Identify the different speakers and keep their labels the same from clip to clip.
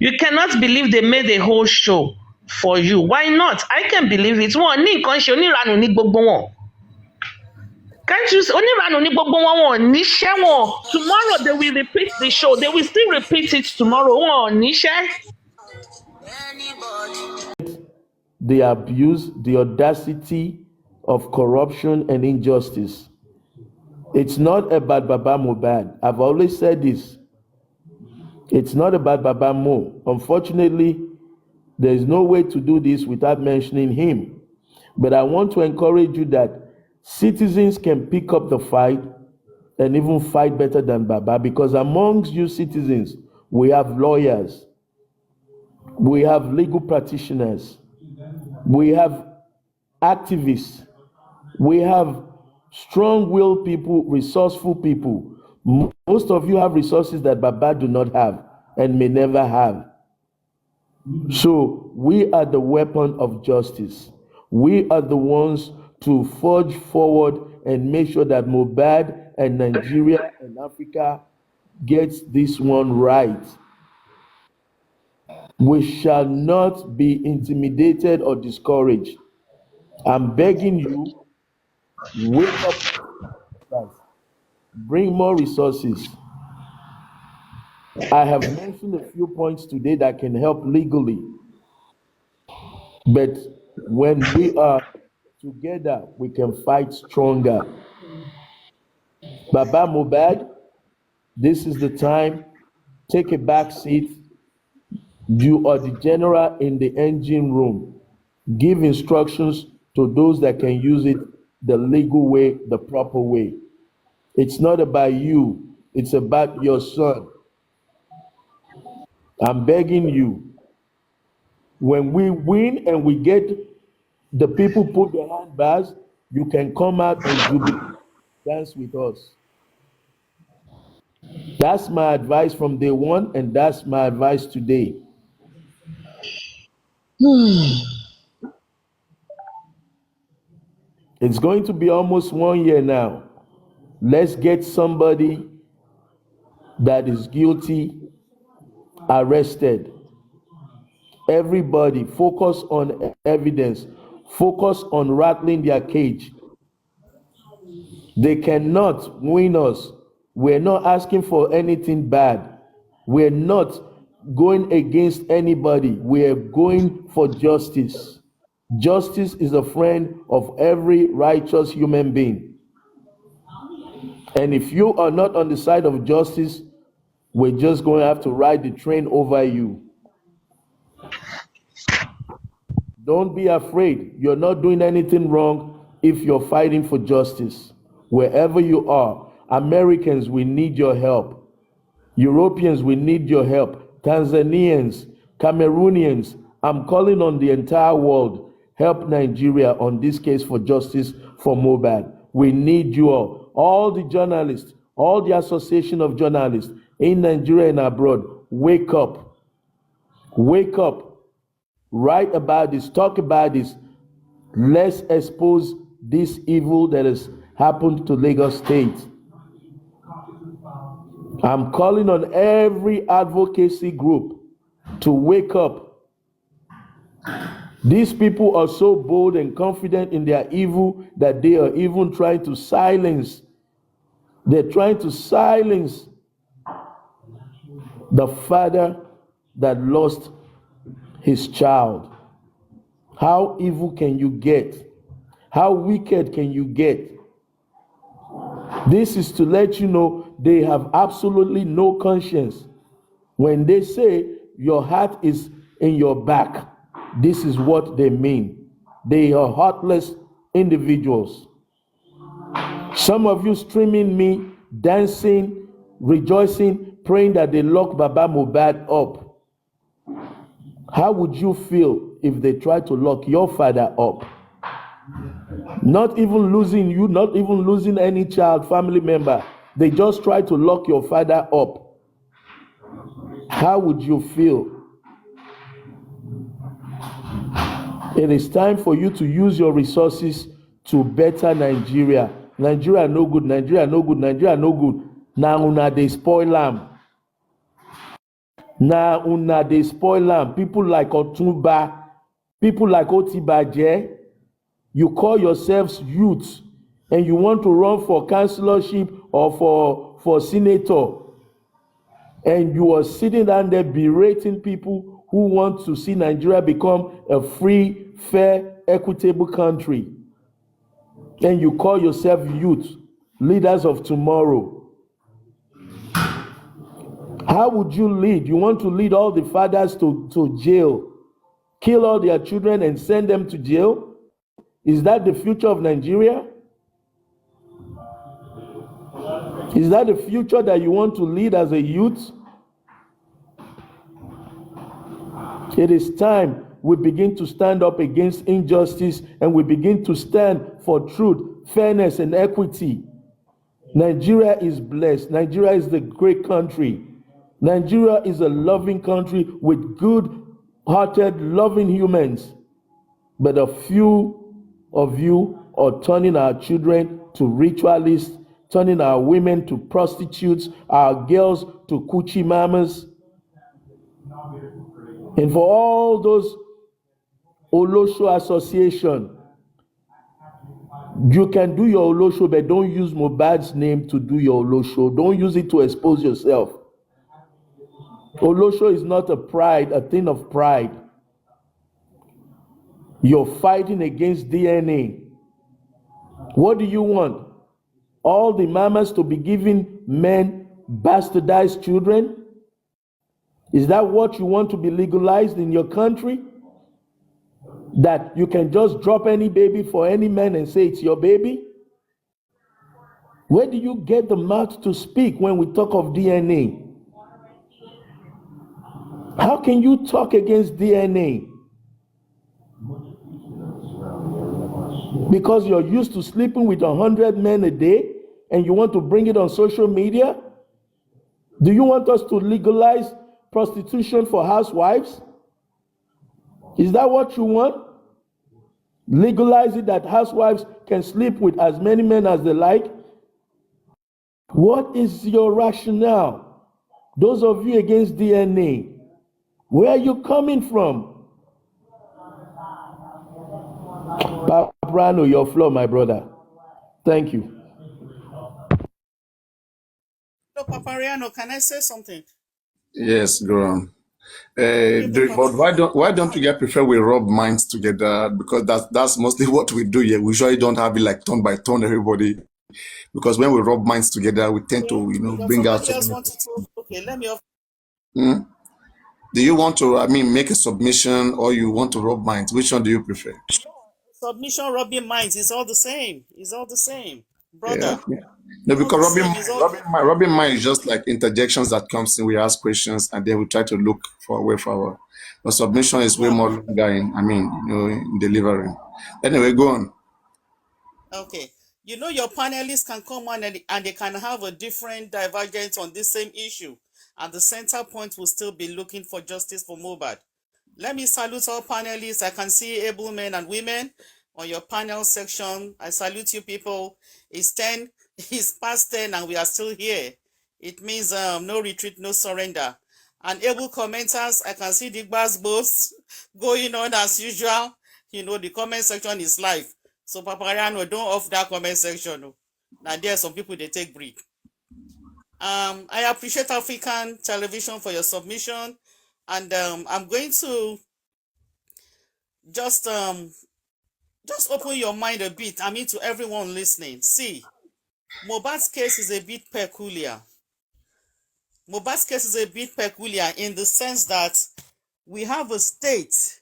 Speaker 1: You cannot believe they made a whole show for you. Why not? I can believe it. Wọ́n ní nǹkan ṣe oníranù ní gbogbo wọn. Can't you see? Oníranù ní gbogbo wọn, wọn ò níṣẹ́ wọn. Tomorrow they will repeat the show. They will still repeat it tomorrow. Wọn ò níṣẹ́.
Speaker 2: The abuse, the audacity of corruption and injustice. It's not about Baba Mohbad. I've always said this. It's not about Baba Mo. Unfortunately, there is no way to do this without mentioning him. But I want to encourage you that citizens can pick up the fight and even fight better than Baba, because amongst you citizens, we have lawyers, we have legal practitioners, we have activists, we have strong-willed people, resourceful people. Most of you have resources that Baba do not have and may never have. So we are the weapon of justice. We are the ones to forge forward and make sure that Mohbad and Nigeria and Africa gets this one right. We shall not be intimidated or discouraged. I'm begging you, wake up, guys. Bring more resources. I have mentioned a few points today that can help legally. But when we are together, we can fight stronger. Baba Mohbad, this is the time. Take a back seat. You are the general in the engine room. Give instructions to those that can use it the legal way, the proper way. It's not about you. It's about your son. I'm begging you. When we win and we get the people put their hand bars, you can come out and jubilate, dance with us. That's my advice from day one, and that's my advice today. It's going to be almost 1 year now. Let's get somebody that is guilty arrested. Everybody focus on evidence. Focus on rattling their cage. They cannot win us. We're not asking for anything bad. We're not going against anybody. We're going for justice. Justice is a friend of every righteous human being. And if you are not on the side of justice, we're just going to have to ride the train over you. Don't be afraid. You're not doing anything wrong if you're fighting for justice. Wherever you are, Americans, we need your help. Europeans, we need your help. Tanzanians, Cameroonians, I'm calling on the entire world. Help Nigeria on this case for justice for Mohbad. We need you all. All the journalists, all the association of journalists in Nigeria and abroad, wake up. Wake up. Write about this. Talk about this. Let's expose this evil that has happened to Lagos State. I'm calling on every advocacy group to wake up. These people are so bold and confident in their evil that they are even trying to silence. They're trying to silence the father that lost his child. How evil can you get? How wicked can you get? This is to let you know they have absolutely no conscience. When they say your heart is in your back, this is what they mean. They are heartless individuals. Some of you streaming me, dancing, rejoicing, praying that they lock Baba Mohbad up. How would you feel if they try to lock your father up? Not even losing you, not even losing any child, family member. They just try to lock your father up. How would you feel? It is time for you to use your resources to better Nigeria. Nigeria no good, Nigeria no good, Nigeria no good. Now una dey spoil am. Na una dey spoil am. People like Otunba, people like Otibaje, you call yourselves youth and you want to run for councillorship or for senator, and you are sitting down there berating people who want to see Nigeria become a free, fair, equitable country. And you call yourself youth, leaders of tomorrow. How would you lead? You want to lead all the fathers to jail, kill all their children and send them to jail? Is that the future of Nigeria? Is that the future that you want to lead as a youth? It is time we begin to stand up against injustice and we begin to stand for truth, fairness, and equity. Nigeria is blessed. Nigeria is the great country. Nigeria is a loving country with good-hearted, loving humans. But a few of you are turning our children to ritualists, turning our women to prostitutes, our girls to coochie mamas. And for all those Olosho association, you can do your Olosho, but don't use Mohbad's name to do your Olosho. Don't use it to expose yourself. Olosho is not a thing of pride. You're fighting against DNA. What do you want? All the mamas to be giving men bastardized children? Is that what you want to be legalized in your country? That you can just drop any baby for any man and say it's your baby? Where do you get the mouth to speak when we talk of DNA? How can you talk against DNA? Because you're used to sleeping with 100 men a day and you want to bring it on social media? Do you want us to legalize prostitution for housewives? Is that what you want? Legalize it that housewives can sleep with as many men as they like? What is your rationale? Those of you against DNA, where are you coming from? Paprano, your floor, my brother. Thank you.
Speaker 3: So, Papariano, can I say something?
Speaker 4: Yes, go on.
Speaker 3: Evening,
Speaker 4: But why don't you get prefer we rub minds together? Because that's mostly what we do here. We usually don't have it like turn by turn everybody. Because when we rub minds together, we tend to
Speaker 3: Does
Speaker 4: bring out
Speaker 3: somebody
Speaker 4: so
Speaker 3: else
Speaker 4: many.
Speaker 3: want to talk? Okay, let me off.
Speaker 4: Hmm? Do you want to make a submission or you want to rub minds? Which one do you prefer?
Speaker 3: Submission, rubbing minds, it's all the same. It's all the same.
Speaker 4: Yeah,
Speaker 3: Brother,
Speaker 4: okay. No,
Speaker 3: all
Speaker 4: because
Speaker 3: the same. It's all
Speaker 4: rubbing mind is just like interjections that comes in. We ask questions and then we try to look for a way forward. But submission is way
Speaker 3: yeah.
Speaker 4: more longer in delivering. Anyway, go on.
Speaker 3: Okay. You know, your panelists can come on and they can have a different divergence on this same issue. And the center point will still be looking for justice for Mohbad. Let me salute all panelists. I can see able men and women on your panel section. I salute you people. It's 10, it's past 10 and we are still here. It means no retreat, no surrender. And able commenters, I can see the boss going on as usual. You know, the comment section is live. So Papariano, don't off that comment section. Oh. Now there are some people they take break. I appreciate African television for your submission. And I'm going to just open your mind a bit. I mean, to everyone listening. See, Mohbad's case is a bit peculiar. Mohbad's case is a bit peculiar in the sense that we have a state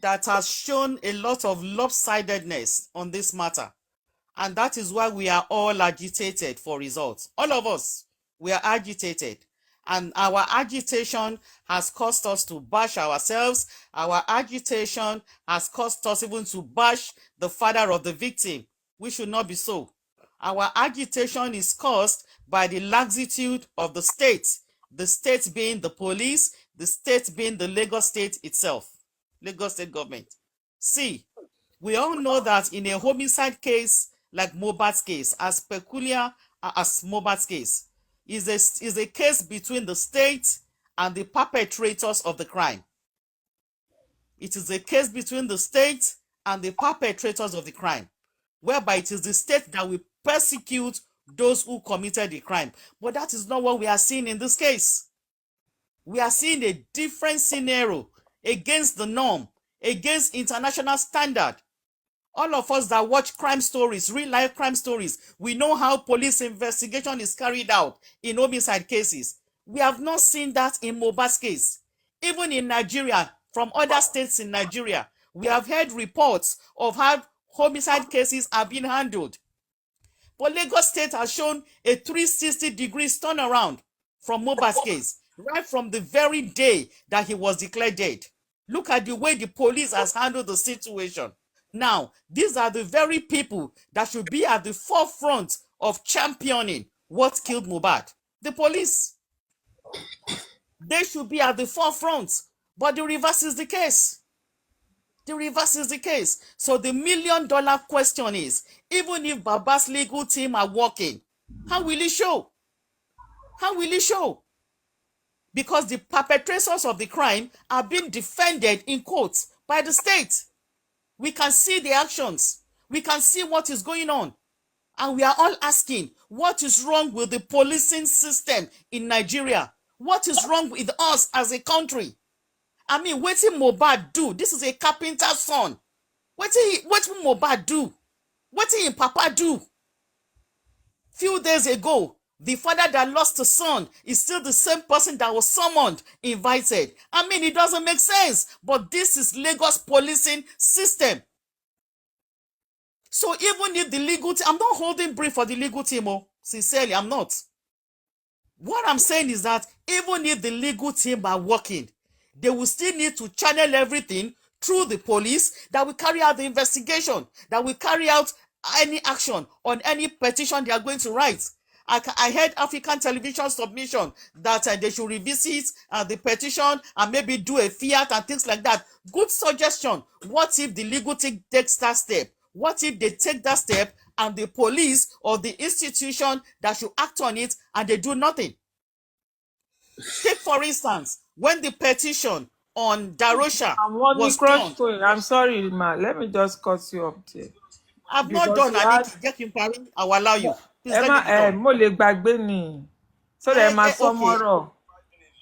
Speaker 3: that has shown a lot of lopsidedness on this matter. And that is why we are all agitated for results. All of us, we are agitated. And our agitation has caused us to bash ourselves. Our agitation has caused us even to bash the father of the victim. We should not be so. Our agitation is caused by the laxitude of the state being the police, the state being the Lagos state itself, Lagos state government. See, we all know that in a homicide case like Mohbad's case, as peculiar as Mohbad's case, is a case between the state and the perpetrators of the crime. It is a case between the state and the perpetrators of the crime, whereby it is the state that will persecute those who committed the crime. But that is not what we are seeing in this case. We are seeing a different scenario against the norm, against international standard. All of us that watch crime stories, real life crime stories, we know how police investigation is carried out in homicide cases. We have not seen that in Mohbad's case. Even in Nigeria, from other states in Nigeria, we have heard reports of how homicide cases are being handled. But Lagos State has shown a 360 degrees turnaround from Mohbad's case, right from the very day that he was declared dead. Look at the way the police has handled the situation. Now, these are the very people that should be at the forefront of championing what killed Mohbad. The police. They should be at the forefront. But the reverse is the case. The reverse is the case. So the $1 million question is, even if Baba's legal team are working, how will it show? How will it show? Because the perpetrators of the crime are being defended in court by the state. We can see the actions. We can see what is going on. And we are all asking, what is wrong with the policing system in Nigeria? What is wrong with us as a country? I mean, what did Mohbad do? This is a carpenter's son. What did Mohbad do? What did Papa do? Few days ago, the father that lost a son is still the same person that was summoned, invited. I mean, it doesn't make sense, but this is Lagos policing system. So even if the legal team, I'm not holding brief for the legal team, sincerely, I'm not. What I'm saying is that even if the legal team are working, they will still need to channel everything through the police that will carry out the investigation, that will carry out any action on any petition they are going to write. I heard African television submission that they should revisit the petition and maybe do a fiat and things like that. Good suggestion. What if the legal team takes that step? What if they take that step and the police or the institution that should act on it and they do nothing? Take, for instance, when the petition on Darosha was done.
Speaker 5: I'm sorry, ma. Let me just cut you up there.
Speaker 3: I've not done. I need to get him parry. I will allow you. Please let me be done.
Speaker 5: Mo lè gbàgbé ni. So that ma sọmọrọ.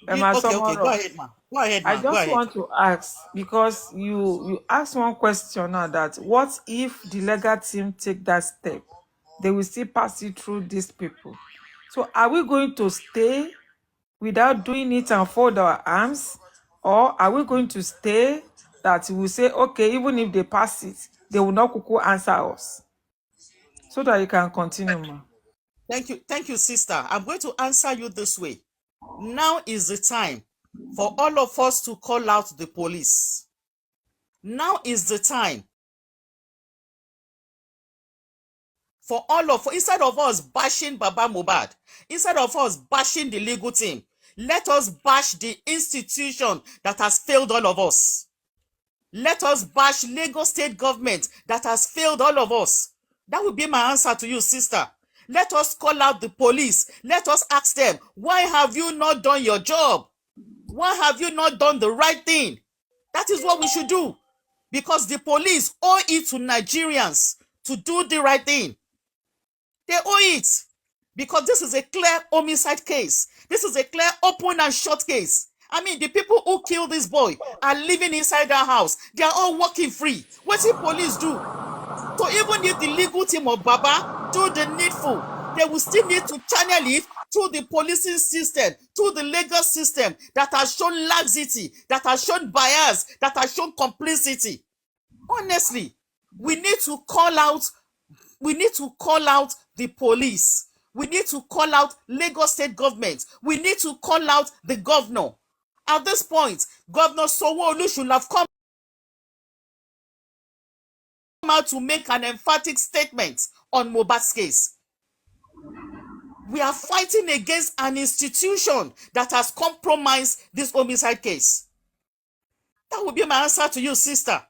Speaker 3: Okay. Go ahead, ma.
Speaker 5: I just want to ask, because you asked one question now, that what if the legal team take that step? They will still pass it through these people. So are we going to stay without doing it and fold our arms? Or are we going to stay that we will say, okay, even if they pass it, they will not kuku answer us? So that you can continue, ma.
Speaker 3: Thank you, sister. I'm going to answer you this way. Now is the time for all of us to call out the police. Now is the time for all of us, instead of us bashing Baba Mohbad, instead of us bashing the legal team, let us bash the institution that has failed all of us. Let us bash Lagos State government that has failed all of us. That will be my answer to you, sister. Let us call out the police. Let us ask them, why have you not done your job? Why have you not done the right thing? That is what we should do. Because the police owe it to Nigerians to do the right thing. They owe it. Because this is a clear homicide case. This is a clear open and shut case. I mean, the people who killed this boy are living inside our house. They are all walking free. What did police do? So even if the legal team of Baba do the needful, they will still need to channel it through the policing system, through the legal system that has shown laxity, that has shown bias, that has shown complicity. Honestly, we need to call out the police. We need to call out Lagos State government. We need to call out the governor. At this point, Governor Sanwo-Olu should have come out to make an emphatic statement on Mohbad's case. We are fighting against an institution that has compromised this homicide case. That would be my answer to you, sister.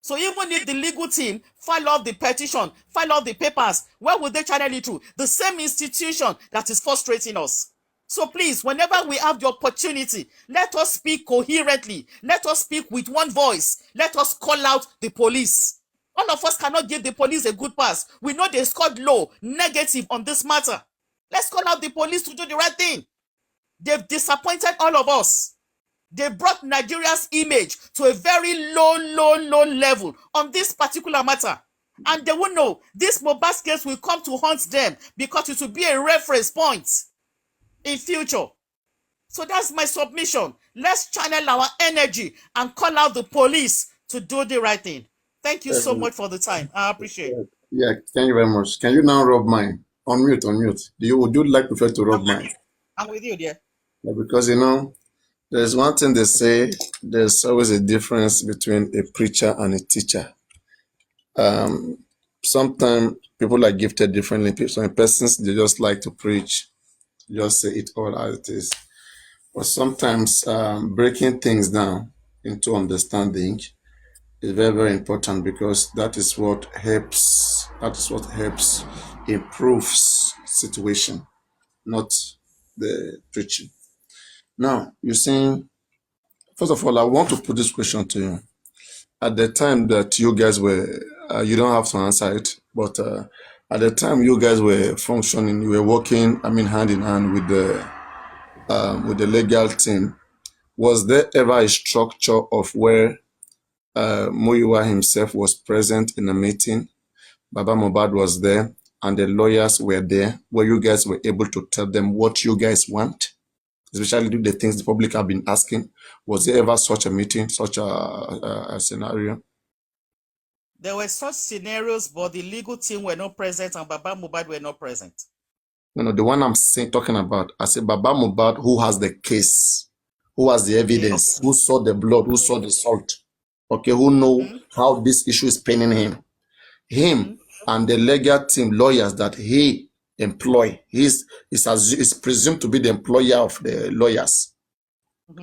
Speaker 3: So even if the legal team file off the petition, file off the papers, where would they channel it to? The same institution that is frustrating us. So please, whenever we have the opportunity, let us speak coherently. Let us speak with one voice. Let us call out the police. All of us cannot give the police a good pass. We know they scored low, negative on this matter. Let's call out the police to do the right thing. They've disappointed all of us. They brought Nigeria's image to a very low level on this particular matter. And they will know this Mohbad case will come to haunt them because it will be a reference point in future. So that's my submission. Let's channel our energy and call out the police to do the right thing. Thank you so much for the time. I appreciate it.
Speaker 4: Yeah, thank you very much. Can you now rub mine? Unmute. Would you like prefer to rub mine?
Speaker 3: I'm with you, dear.
Speaker 4: Yeah, because there's one thing they say, there's always a difference between a preacher and a teacher. Sometimes people are gifted differently. Some persons, they just like to preach, just say it all as it is. But sometimes breaking things down into understanding is very, very important, because that is what helps improves situation, not the preaching. Now, you're saying, first of all, I want to put this question to you. At the time that you guys were, you don't have to answer it, but at the time you guys were functioning, you were working, hand in hand with the legal team. Was there ever a structure of where Muyiwa himself was present in a meeting, Baba Mohbad was there, and the lawyers were there, where you guys were able to tell them what you guys want, especially the things the public have been asking? Was there ever such a meeting, such a scenario?
Speaker 3: There were such scenarios, but the legal team were not present and Baba Mohbad were not present.
Speaker 4: No, the one I'm talking about, I said Baba Mohbad, who has the case, who has the evidence, who saw the blood, who saw the salt, who know how this issue is paining him, and the legal team, lawyers that he employ, is presumed to be the employer of the lawyers,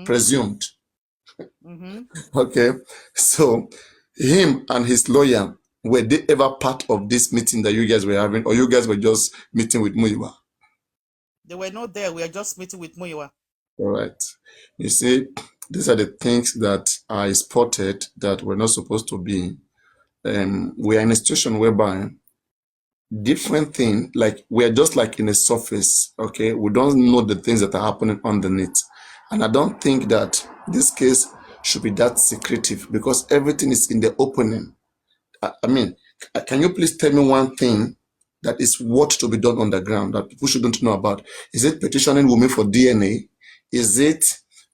Speaker 4: presumed. Okay, so him and his lawyer, were they ever part of this meeting that you guys were having, or you guys were just meeting with Muyiwa?
Speaker 3: They were not there. We are just meeting with Muyiwa.
Speaker 4: All right. You see, these are the things that I spotted that were not supposed to be. We are in a situation whereby different things, like we're just like in a surface, okay? We don't know the things that are happening underneath. And I don't think that this case should be that secretive, because everything is in the opening. Can you please tell me one thing that is what to be done on the ground that people shouldn't know about? Is it petitioning women for DNA? Is it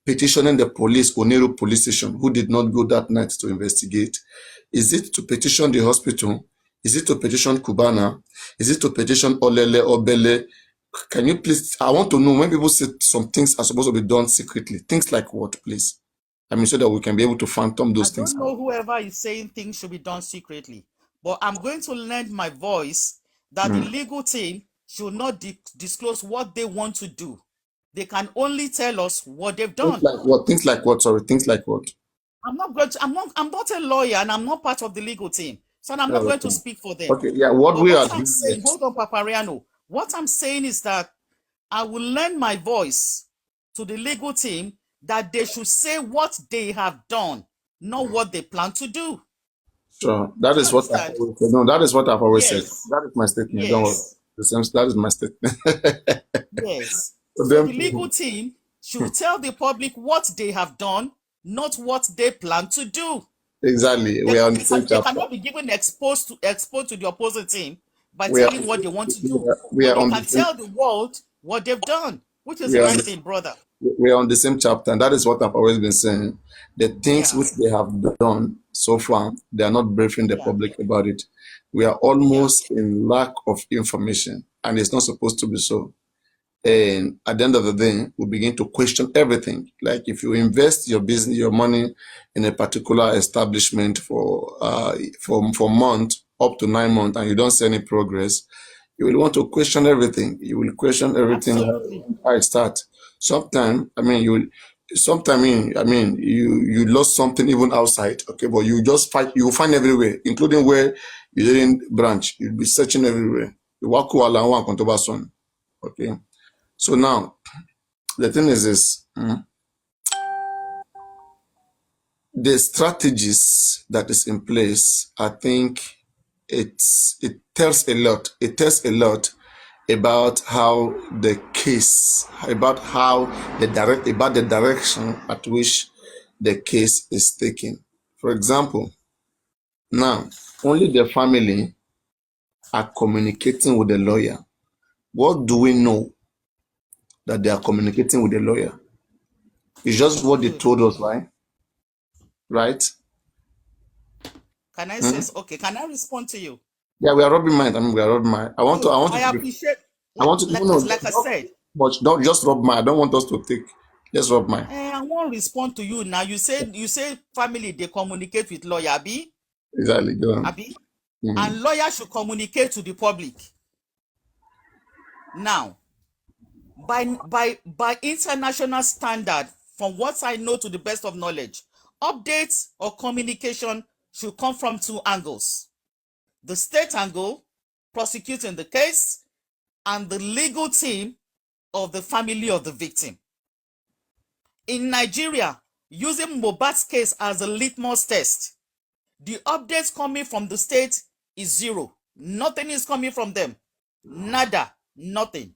Speaker 4: petitioning the police, Oniru police station, who did not go that night to investigate? Is it to petition the hospital? Is it to petition Cubana? Is it to petition Olele or Bele? Can you please, I want to know, when people say some things are supposed to be done secretly, things like what, please? So that we can be able to phantom those things.
Speaker 3: I don't know whoever is saying things should be done secretly, but I'm going to lend my voice that the legal team should not disclose what they want to do. They can only tell us what they've done.
Speaker 4: Things like what? Sorry, things like what?
Speaker 3: I'm not a lawyer, and I'm not part of the legal team, so I'm not going to speak for them.
Speaker 4: Okay, yeah. What
Speaker 3: I'm saying, hold on, Papariano. What I'm saying is that I will lend my voice to the legal team that they should say what they have done, not what they plan to do.
Speaker 4: Sure, that is what I've always said. No, that is what I've always said. That is my statement. Don't worry. That is my statement.
Speaker 3: Yes. So the legal team should tell the public what they have done, not what they plan to do.
Speaker 4: Exactly. We are on the same chapter.
Speaker 3: They cannot be given exposed to the opposing team by telling what they want to do. They can tell the world what they've done, which is the right thing, brother.
Speaker 4: We are on the same chapter, and that is what I've always been saying. The things which they have done so far, they are not briefing the public about it. We are almost in lack of information, and it's not supposed to be so. And at the end of the day, we begin to question everything. Like if you invest your business, your money in a particular establishment for month up to 9 months, and you don't see any progress, you will want to question everything. You will question everything. How it starts. Sometimes, you lost something even outside, okay, but you just fight. You will find everywhere, including where you didn't branch. You'll be searching everywhere. Okay. So now, The thing is this. The strategies that is in place, I think it tells a lot. It tells a lot about how the case, about the direction at which the case is taken. For example, now only the family are communicating with the lawyer. What do we know that they are communicating with the lawyer? It's just what they
Speaker 3: Good.
Speaker 4: told us, right? Right?
Speaker 3: Can I
Speaker 4: Hmm?
Speaker 3: say, okay, can I respond to you?
Speaker 4: Yeah, we are rubbing mind. I mean, we are rubbing mind.
Speaker 3: Good.
Speaker 4: I want
Speaker 3: I
Speaker 4: it to be.
Speaker 3: appreciate,
Speaker 4: I want to no, no,
Speaker 3: like I said,
Speaker 4: but don't just rub mind. I don't want us to take. Just rub mind.
Speaker 3: I won't respond to you now. You say family, they communicate with lawyer,
Speaker 4: Exactly. Go on.
Speaker 3: Abi,
Speaker 4: Mhm.
Speaker 3: and lawyer should communicate to the public. Now, by international standard, from what I know to the best of knowledge, updates or communication should come from two angles: the state angle, prosecuting the case, and the legal team of the family of the victim. In Nigeria, using Mohbad's case as a litmus test, the updates coming from the state is zero. Nothing is coming from them. Nada, nothing.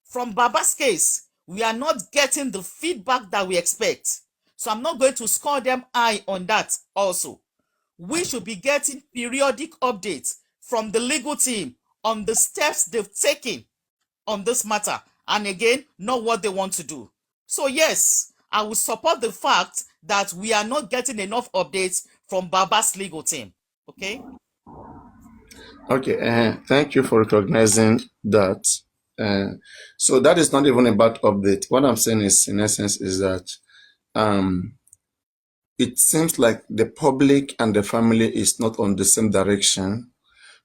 Speaker 3: From Baba's case, we are not getting the feedback that we expect. So I'm not going to score them high on that also. We should be getting periodic updates from the legal team on the steps they've taken on this matter, and again, not what they want to do. So yes, I will support the fact that we are not getting enough updates from Baba's legal team. Okay?
Speaker 4: Okay. Thank you for recognizing that. So that is not even about update. What I'm saying is, in essence, is that um, it seems like the public and the family is not on the same direction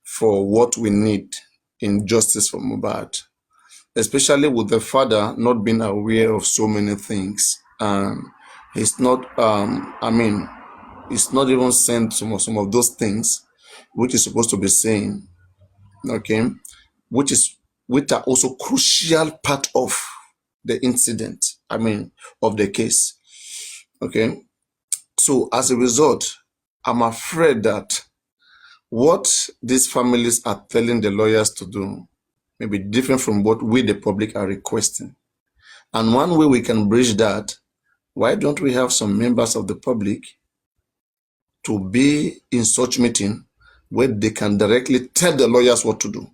Speaker 4: for what we need in justice for Mohbad, especially with the father not being aware of so many things. He's not. I mean, it's not even saying some of those things which is supposed to be saying, okay, which are also crucial part of the incident, I mean, of the case. Okay. So as a result, I'm afraid that what these families are telling the lawyers to do may be different from what we, the public, are requesting. And one way we can bridge that, why don't we have some members of the public to be in such meeting where they can directly tell the lawyers what to do?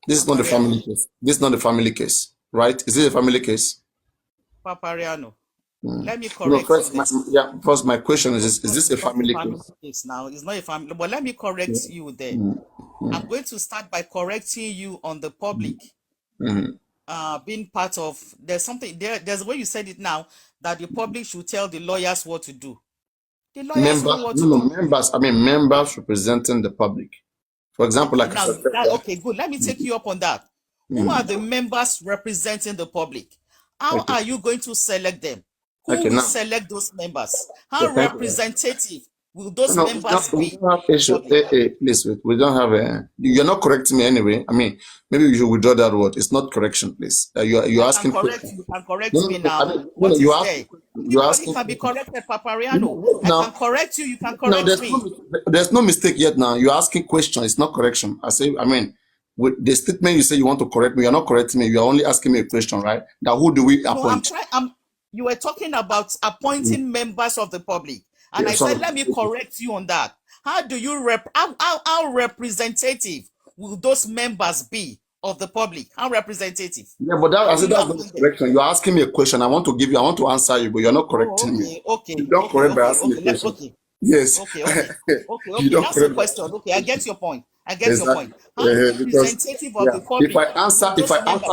Speaker 4: This is not the
Speaker 3: Papariano.
Speaker 4: family case. This is not the family case, right? Is it a family case?
Speaker 3: Papariano. Let me
Speaker 4: No,
Speaker 3: correct you there.
Speaker 4: first, my question is
Speaker 3: No,
Speaker 4: this a
Speaker 3: it's not a
Speaker 4: family
Speaker 3: family
Speaker 4: case?
Speaker 3: case now. It's not a family. But let me correct you there. I'm going to start by correcting you on the public
Speaker 4: Mhm.
Speaker 3: being part of. There's something there. There's a way you said it now, that the public should tell the lawyers what to do. The lawyers know
Speaker 4: Members,
Speaker 3: what
Speaker 4: no,
Speaker 3: to
Speaker 4: no,
Speaker 3: do.
Speaker 4: members, I mean, members representing the public. For example,
Speaker 3: Okay,
Speaker 4: like I
Speaker 3: now
Speaker 4: said,
Speaker 3: that okay, good. Let me take you up on that. Who are
Speaker 4: mm,
Speaker 3: the members representing the public? How
Speaker 4: okay,
Speaker 3: are you going to select them? Who
Speaker 4: okay,
Speaker 3: will
Speaker 4: now,
Speaker 3: select those members?
Speaker 4: okay,
Speaker 3: How
Speaker 4: thank you.
Speaker 3: representative will
Speaker 4: No,
Speaker 3: those
Speaker 4: no,
Speaker 3: members
Speaker 4: we
Speaker 3: be
Speaker 4: don't have
Speaker 3: of the
Speaker 4: issue.
Speaker 3: public?
Speaker 4: Please wait. We don't have a. You're not correcting me anyway. I mean, maybe you should withdraw that word. It's not correction, please. You're
Speaker 3: I can
Speaker 4: asking
Speaker 3: correct
Speaker 4: questions.
Speaker 3: you. You can
Speaker 4: No,
Speaker 3: correct
Speaker 4: no,
Speaker 3: me
Speaker 4: no. I
Speaker 3: now.
Speaker 4: mean, no, no.
Speaker 3: What
Speaker 4: You're
Speaker 3: is
Speaker 4: asking
Speaker 3: there?
Speaker 4: questions. You're
Speaker 3: Anybody
Speaker 4: asking
Speaker 3: can be
Speaker 4: questions.
Speaker 3: corrected,
Speaker 4: No, no,
Speaker 3: Papariano.
Speaker 4: wait
Speaker 3: I can
Speaker 4: now.
Speaker 3: correct you. You can
Speaker 4: Now,
Speaker 3: correct me.
Speaker 4: there's no mistake yet. Now you're asking questions. It's not correction. I mean, with the statement you say you want to correct me, you're not correcting me. You're only asking me a question, right? Now, who do we
Speaker 3: No, I'm
Speaker 4: appoint?
Speaker 3: trying. You were talking about appointing members of the public, and
Speaker 4: Yeah,
Speaker 3: I said,
Speaker 4: sorry.
Speaker 3: let me correct you on that. How do you how representative will those members be of the public? How representative?
Speaker 4: Yeah, but that,
Speaker 3: How
Speaker 4: I
Speaker 3: will
Speaker 4: said
Speaker 3: you
Speaker 4: that's not
Speaker 3: appoint them?
Speaker 4: correction. You're asking me a question. I want to give you. I want to answer you, but you're not
Speaker 3: Oh,
Speaker 4: correcting me.
Speaker 3: okay,
Speaker 4: You
Speaker 3: okay,
Speaker 4: don't
Speaker 3: okay,
Speaker 4: correct by
Speaker 3: okay,
Speaker 4: asking me
Speaker 3: okay,
Speaker 4: a question.
Speaker 3: okay,
Speaker 4: Yes,
Speaker 3: okay, okay, okay,
Speaker 4: you
Speaker 3: okay.
Speaker 4: don't
Speaker 3: That's the
Speaker 4: correct by
Speaker 3: question.
Speaker 4: asking me
Speaker 3: Okay,
Speaker 4: a
Speaker 3: I
Speaker 4: question.
Speaker 3: get your point. I get your
Speaker 4: Exactly.
Speaker 3: point. How
Speaker 4: Because
Speaker 3: representative of
Speaker 4: yeah,
Speaker 3: the public will
Speaker 4: if I
Speaker 3: those members?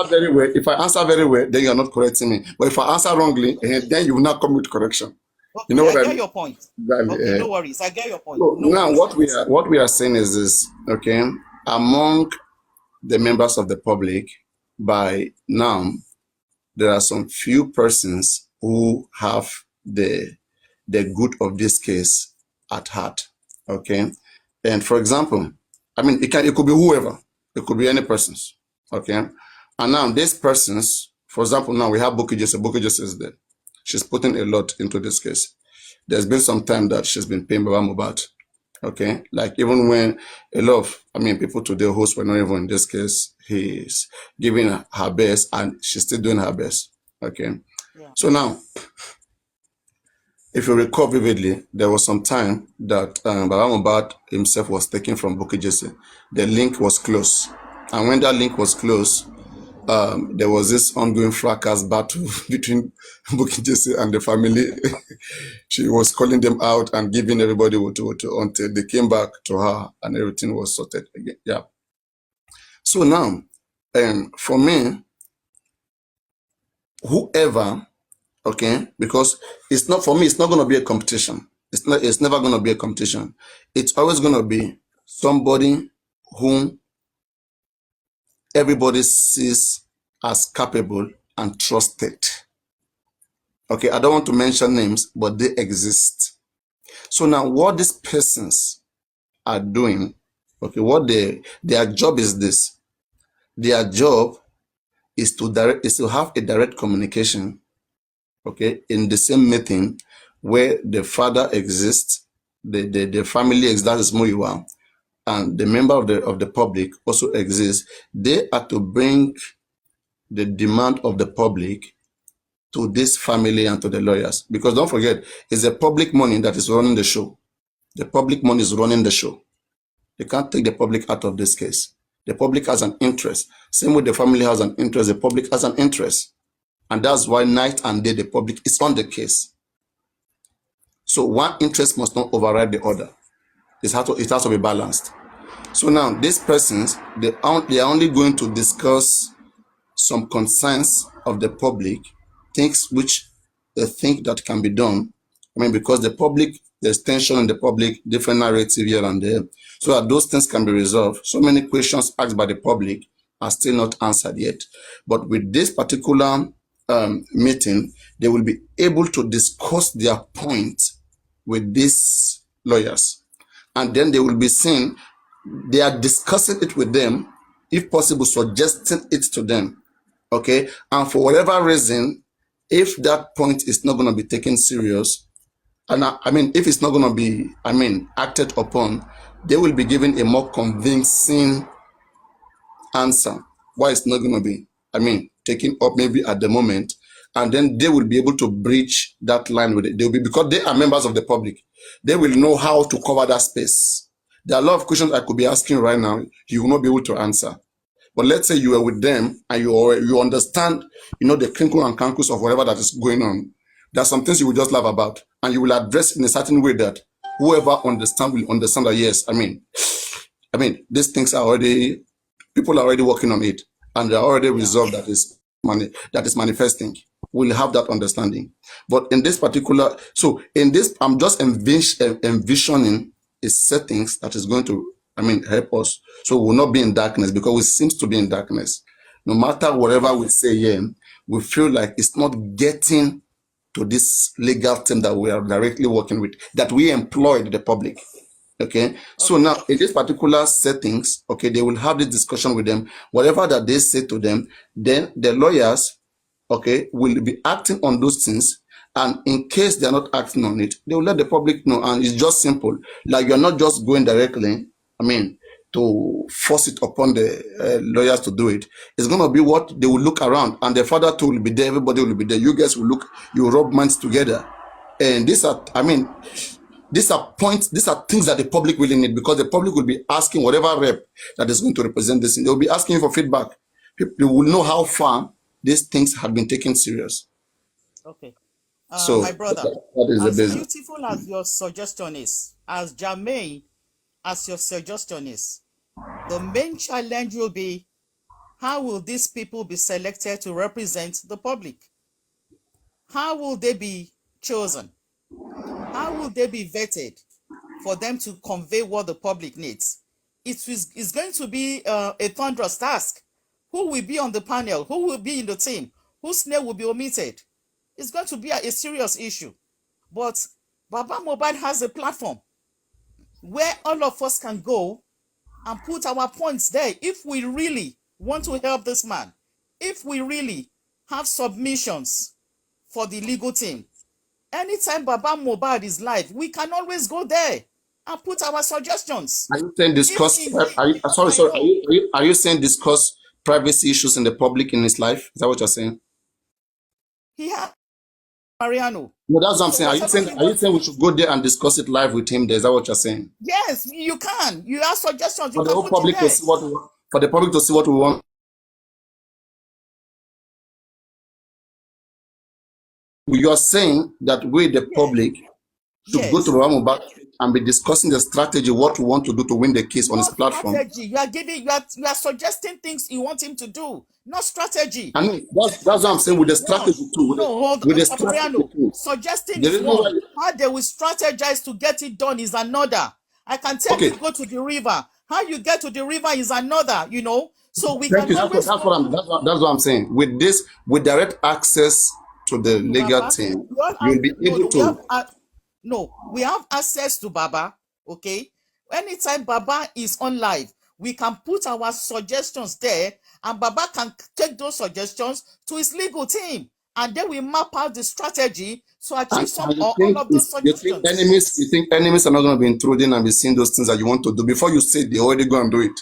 Speaker 4: answer very well, then you're not correcting me. But if I answer wrongly, then you will not come with correction. You know
Speaker 3: Okay,
Speaker 4: what
Speaker 3: I
Speaker 4: I
Speaker 3: get
Speaker 4: mean?
Speaker 3: your point.
Speaker 4: Exactly.
Speaker 3: Okay, no worries. I get your point.
Speaker 4: So
Speaker 3: No
Speaker 4: now
Speaker 3: worries.
Speaker 4: what we are saying is this, okay? Among the members of the public, by now there are some few persons who have the good of this case at heart. Okay. And for example, I mean it could be whoever, it could be any persons. Okay. And now these persons, For example, now we have Bukky Jesse. Bukky Jesse is there. She's putting a lot into this case. There's been some time that she's been paying Baba Mohbad. Okay, like even when a lot of, people today, hosts were not even in this case, he's giving her best and she's still doing her best. Okay,
Speaker 3: Yeah.
Speaker 4: so now, if you recall vividly, there was some time that Baba Mohbad himself was taken from Bukky Jesse. The link was closed, and when that link was closed, there was this ongoing fracas battle between Bukky Jesse and the family. She was calling them out and giving everybody until they came back to her and everything was sorted again. Yeah. So now, for me, whoever, okay, because it's not, for me, it's not going to be a competition. It's never going to be a competition. It's always going to be somebody whom everybody sees as capable and trusted. Okay, I don't want to mention names, but they exist. So now what these persons are doing, okay, what their job is this. Their job is to have a direct communication, okay, in the same meeting where the father exists, the family exists, that is Muiwa, and the member of the public also exists. They are to bring the demand of the public to this family and to the lawyers. Because don't forget, it's the public money that is running the show. The public money is running the show. They can't take the public out of this case. The public has an interest. Same way the family has an interest, the public has an interest. And that's why night and day the public is on the case. So one interest must not override the other. It has to be balanced. So now these persons, they are only going to discuss some concerns of the public, things which they think that can be done. Because the public, there's tension in the public, different narrative here and there. So that those things can be resolved. So many questions asked by the public are still not answered yet. But with this particular meeting, they will be able to discuss their point with these lawyers. And then they will be seen, they are discussing it with them, if possible, suggesting it to them. Okay, and for whatever reason, if that point is not going to be taken serious, and if it's not going to be, acted upon, they will be given a more convincing answer why it's not going to be, taken up maybe at the moment, and then they will be able to breach that line with it. They'll be, because they are members of the public, they will know how to cover that space. There are a lot of questions I could be asking right now, you will not be able to answer. But let's say you are with them and you understand, the crinkle and crankles of whatever that is going on. There are some things you will just laugh about, and you will address in a certain way that whoever understand will understand that yes, these things are already, people are already working on it, and they are already resolved. That is manifesting. We'll have that understanding. But in this particular, I'm just envisioning a settings that is going to help us. So we'll not be in darkness, because it seems to be in darkness. No matter whatever we say here, we feel like it's not getting to this legal team that we are directly working with, that we employed the public. Okay. So now in this particular settings, okay, they will have this discussion with them. Whatever that they say to them, then the lawyers, okay, will be acting on those things. And in case they're not acting on it, they will let the public know. And it's just simple. Like, you're not just going directly, to force it upon the lawyers to do it. It's going to be what they will look around, and the father too will be there. Everybody will be there. You guys will look, you rub minds together. And these are points, these are things that the public really need, because the public will be asking whatever rep that is going to represent this, and they'll be asking for feedback. People will know how far these things have been taken serious.
Speaker 3: Okay.
Speaker 4: So
Speaker 3: my brother,
Speaker 4: that is
Speaker 3: as
Speaker 4: the basis.
Speaker 3: beautiful as your suggestion is, as germane as your suggestion is, the main challenge will be, how will these people be selected to represent the public? How will they be chosen? How will they be vetted for them to convey what the public needs? It's going to be a thunderous task. Who will be on the panel? Who will be in the team? Whose name will be omitted? It's going to be a serious issue. But Baba Mohbad has a platform where all of us can go and put our points there if we really want to help this man. If we really have submissions for the legal team. Anytime Baba Mohbad is live, we can always go there and put our suggestions.
Speaker 4: Are you saying discuss? Are you saying discuss privacy issues in the public in his life? Is that what you're saying?
Speaker 3: He has Mariano.
Speaker 4: No, that's what I'm
Speaker 3: So
Speaker 4: saying. Are you saying we should go there and discuss it live with him? There, is that what you're saying?
Speaker 3: Yes, you can. You have suggestions. You
Speaker 4: For the
Speaker 3: can
Speaker 4: whole
Speaker 3: put it
Speaker 4: public
Speaker 3: there.
Speaker 4: to see what we want. For the public to see what we want. You are saying that we, the public, should go to Mohbad and be discussing the strategy, what we want to do to win the case on his platform.
Speaker 3: Strategy. You are suggesting things you want him to do, not strategy.
Speaker 4: I mean, that's what I'm saying with the strategy too.
Speaker 3: Hold
Speaker 4: with
Speaker 3: on,
Speaker 4: the strategy too.
Speaker 3: Suggesting is one. How they will strategize to get it done is another. I can tell you go to the river. How you get to the river is another, you know. So we can always.
Speaker 4: That's what I'm saying. With this, with direct access to the legal team, you'll be able to.
Speaker 3: We have access to Baba. Okay. Anytime Baba is on live, we can put our suggestions there, and Baba can take those suggestions to his legal team, and then we map out the strategy to achieve all of those suggestions.
Speaker 4: You think enemies are not going to be intruding and be seeing those things that you want to do before you say they already go and do it?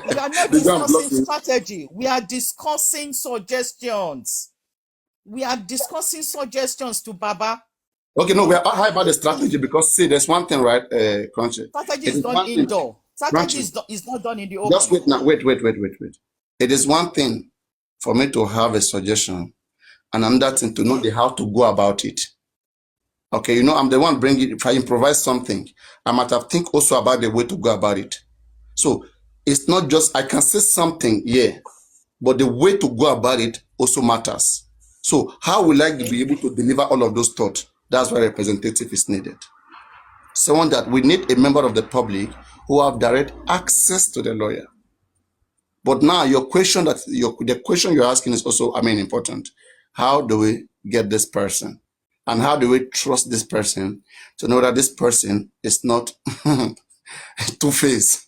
Speaker 3: We are not discussing strategy. We are discussing suggestions. We are discussing suggestions to Baba.
Speaker 4: Okay, no, we are high about the strategy because see, there's one thing, right, Crunchy?
Speaker 3: Strategy is done indoor. Strategy is not done in the open.
Speaker 4: Just wait now. Wait. It is one thing for me to have a suggestion, and another thing to know how to go about it. Okay, you know, I'm the one bringing. If I improvise something, I might have think also about the way to go about it. So it's not just I can say something, yeah, but the way to go about it also matters. So how will I be able to deliver all of those thoughts? That's why representative is needed. Someone that we need a member of the public who have direct access to the lawyer. But now the question you're asking is also, important. How do we get this person? And how do we trust this person to know that this person is not two-faced?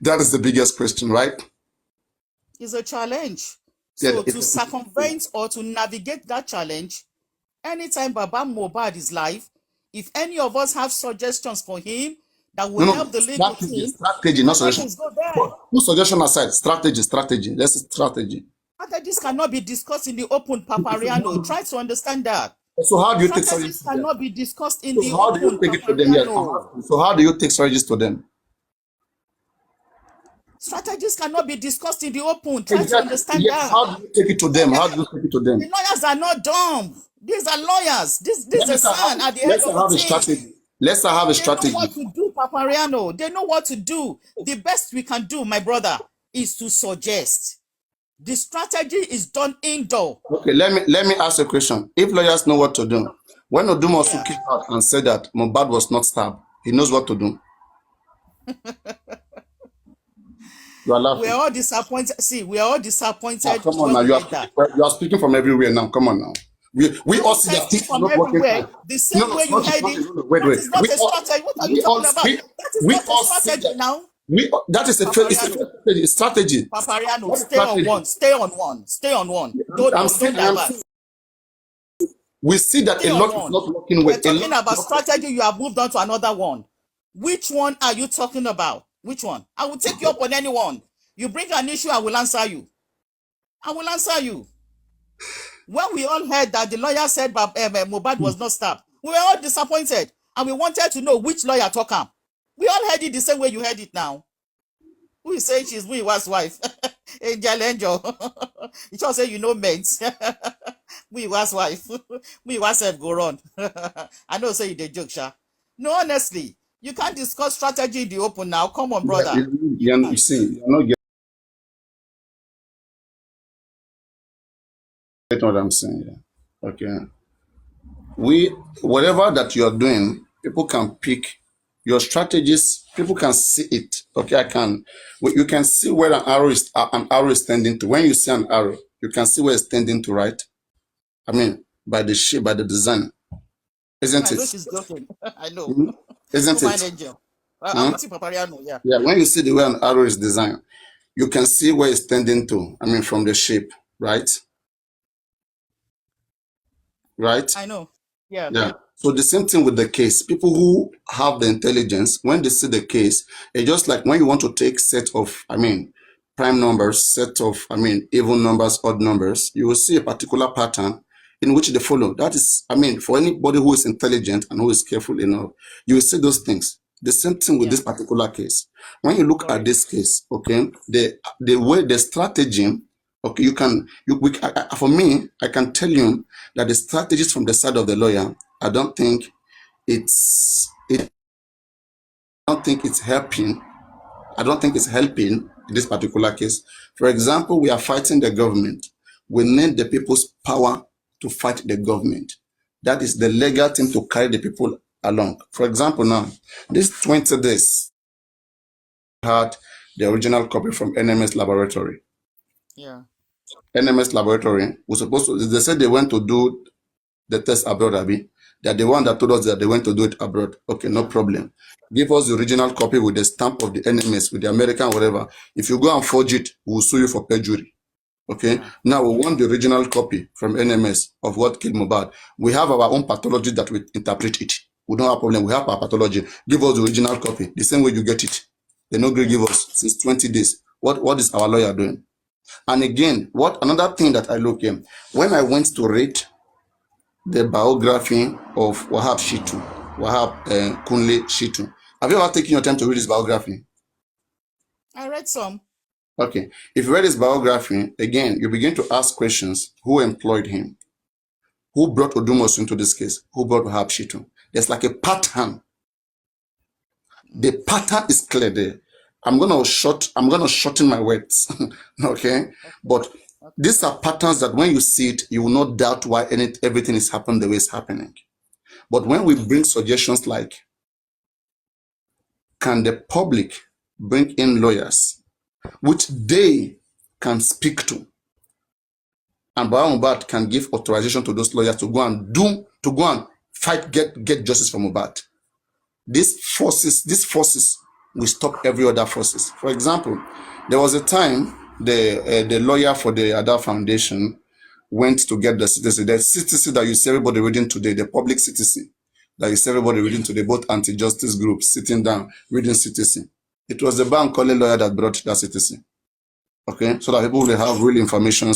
Speaker 4: That is the biggest question, right?
Speaker 3: It's a challenge. So to circumvent or to navigate that challenge, anytime Baba Mohbad is live, if any of us have suggestions for him that will help the legal team,
Speaker 4: strategy, not suggestion. No suggestion aside, strategy. That's a strategy.
Speaker 3: Strategies cannot be discussed in the open, Papariano. Try to understand that.
Speaker 4: So how do you take strategies?
Speaker 3: Cannot be discussed in the open, Papariano.
Speaker 4: So how do you take strategies to them?
Speaker 3: Strategies cannot be discussed in the open. Try to understand that.
Speaker 4: How do you take it to them?
Speaker 3: The lawyers are not dumb. These are lawyers. This is a son at the head of the team.
Speaker 4: Let's have a strategy.
Speaker 3: They know what to do, Papariano. They know what to do. The best we can do, my brother, is to suggest. The strategy is done indoor.
Speaker 4: Okay, let me ask a question. If lawyers know what to do, when Odumosu came out and said that Mohbad was not stabbed, he knows what to do. You are laughing.
Speaker 3: We are all disappointed. See, we are all disappointed.
Speaker 4: Come on now, you are speaking from everywhere now. Come on now. We all see that things are not working.
Speaker 3: The same way you heard it. Wait. That is not a strategy. What are you talking about? That is not a strategy now.
Speaker 4: That is a strategy.
Speaker 3: Papariano, stay on one. Don't divert.
Speaker 4: We see that a lot is not working well.
Speaker 3: We're talking about strategy. You have moved on to another one. Which one are you talking about? Which one? I will take you up on anyone. You bring an issue, I will answer you. When we all heard that the lawyer said Mohbad was not stabbed, we were all disappointed, and we wanted to know which lawyer talk am. We all heard it the same way you heard it now. Who is saying she's Muyiwa's wife? Angel. You just say you know mates. Muyiwa's wife. Muyiwa self go run. I know say you dey joke, sha. No, honestly, you can't discuss strategy in the open now. Come on, brother.
Speaker 4: You're not getting what I'm saying. Yeah. Okay. Whatever that you're doing, people can pick your strategies. People can see it. Okay, you can see where an arrow is tending to. When you see an arrow, you can see where it's tending to, right? By the shape, by the design. Isn't it?
Speaker 3: She's joking. I know.
Speaker 4: Mm-hmm. Isn't it?
Speaker 3: Angel. Papariano, yeah.
Speaker 4: Yeah, when you see the way an arrow is designed, you can see where it's tending to. From the shape, right? right?
Speaker 3: I know. Yeah.
Speaker 4: Yeah. So the same thing with the case. People who have the intelligence, when they see the case, it's just like when you want to take set of, prime numbers, set of, even numbers, odd numbers, you will see a particular pattern in which they follow. That is, for anybody who is intelligent and who is careful enough, you will see those things. The same thing with
Speaker 3: Yeah.
Speaker 4: this particular case. When you look at this case, okay, the way, the strategy, okay, for me, I can tell you that the strategies from the side of the lawyer, I don't think I don't think it's helping. I don't think it's helping in this particular case. For example, we are fighting the government. We need the people's power to fight the government. That is the legal thing to carry the people along. For example, now, this 20 days had the original copy from NMS laboratory.
Speaker 3: Yeah.
Speaker 4: NMS laboratory was supposed to, they said they went to do the test abroad, Abi. They're the one that told us that they went to do it abroad. Okay, no problem. Give us the original copy with the stamp of the NMS, with the American, whatever. If you go and forge it, we'll sue you for perjury. Okay.
Speaker 3: Yeah.
Speaker 4: Now we want the original copy from NMS of what killed Mohbad. We have our own pathology that we interpret it. We don't have a problem. We have our pathology. Give us the original copy. The same way you get it. They no agree give us since 20 days. What is our lawyer doing? And again, another thing that I look in, when I went to read the biography of Wahab Shitu, Kunle Shitu. Have you ever taken your time to read his biography?
Speaker 3: I read some.
Speaker 4: Okay. If you read his biography, again, you begin to ask questions. Who employed him? Who brought Odumos into this case? Who brought Wahab Shitu? There's like a pattern. The pattern is clear there. I'm gonna shorten my words. Okay? But these are patterns that when you see it, you will not doubt why everything is happening the way it's happening. But when we bring suggestions like, can the public bring in lawyers which they can speak to, and Mohbad can give authorization to those lawyers to go and fight, get justice for Mohbad. These forces will stop every other forces. For example, there was a time the lawyer for the Ada Foundation went to get the CTC that you see everybody reading today, the public CTC that you see everybody reading today, both anti-justice groups sitting down reading CTC. It was the bank calling lawyer that brought that CTC. Okay, so that people will have real information.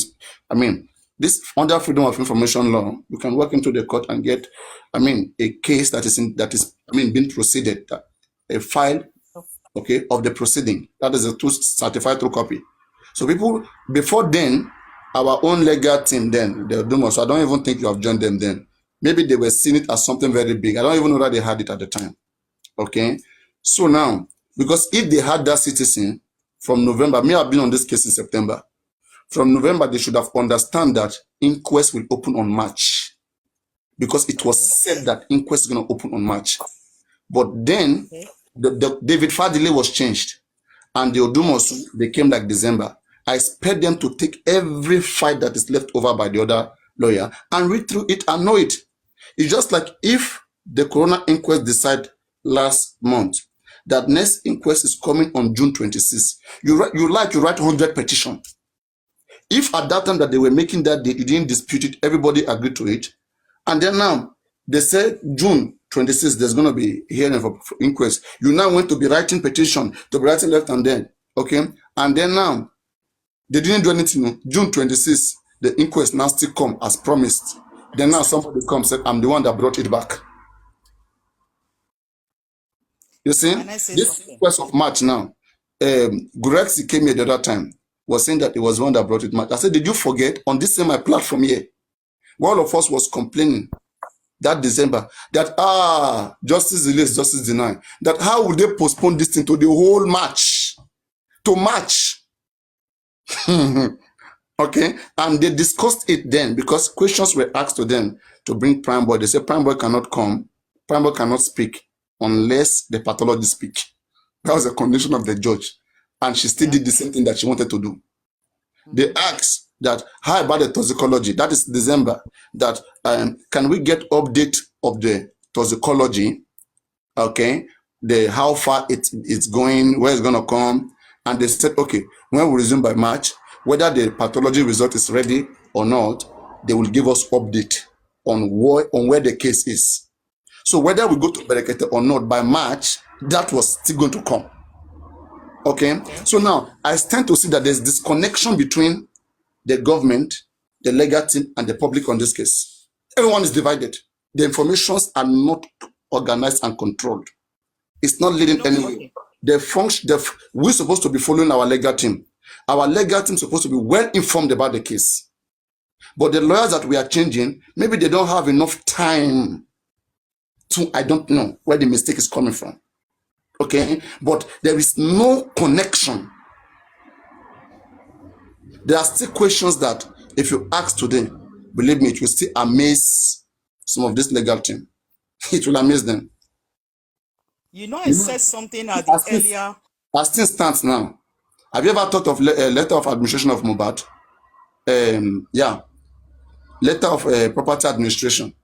Speaker 4: This under freedom of information law, you can walk into the court and get, a case that is being proceeded, a file, okay, of the proceeding. That is a certified true copy. So people, before then, our own legal team then, they'll do more. So I don't even think you have joined them then. Maybe they were seeing it as something very big. I don't even know that they had it at the time. Okay. So now, because if they had that citizen from November, I've been on this case in September. From November, they should have understand that inquest will open on March. Because it was said that inquest is going to open on March. But then, the David Fadile was changed. And the Odumos, they came like December. I expect them to take every fight that is left over by the other lawyer and read through it and know it. It's just like if the coroner inquest decide last month that next inquest is coming on June 26th, you write 100 petition. If at that time that they were making that day, you didn't dispute it, everybody agreed to it, and then now they say June 26th there's going to be hearing for inquest, you now want to be writing petition, to be writing left and then, okay, and then now they didn't do anything. June 26th, the inquest now still come as promised. Then now somebody comes and said, I'm the one that brought it back. You see, this inquest of March now, Gurexi came here the other time, was saying that it was one that brought it back. I said, did you forget on this same platform here, all of us was complaining that December that justice delayed, justice denied. That how would they postpone this thing to the whole March? To March. Okay, and they discussed it then because questions were asked to them to bring Prime Boy. They said Prime Boy cannot come, Prime Boy cannot speak unless the pathologist speak. That was a condition of the judge, and she still did the same thing that she wanted to do. They asked that how about the toxicology? That is December. That can we get update of the toxicology? Okay, how far it's going, where it's gonna come, and they said okay, when we resume by March, whether the pathology result is ready or not, they will give us update. on where the case is. So whether we go to Berekete or not, by March, that was still going to come. Okay? So now, I tend to see that there's this connection between the government, the legal team, and the public on this case. Everyone is divided. The informations are not organized and controlled. It's not leading anywhere. We're supposed to be following our legal team. Our legal team is supposed to be well informed about the case. But the lawyers that we are changing, maybe they don't have enough time to, I don't know where the mistake is coming from. Okay? But there is no connection. There are still questions that if you ask today, believe me, it will still amaze some of this legal team. It will amaze them.
Speaker 3: You know, I said something at the earlier.
Speaker 4: As things stands now, have you ever thought of a letter of administration of Mohbad? Yeah. Letter of property administration.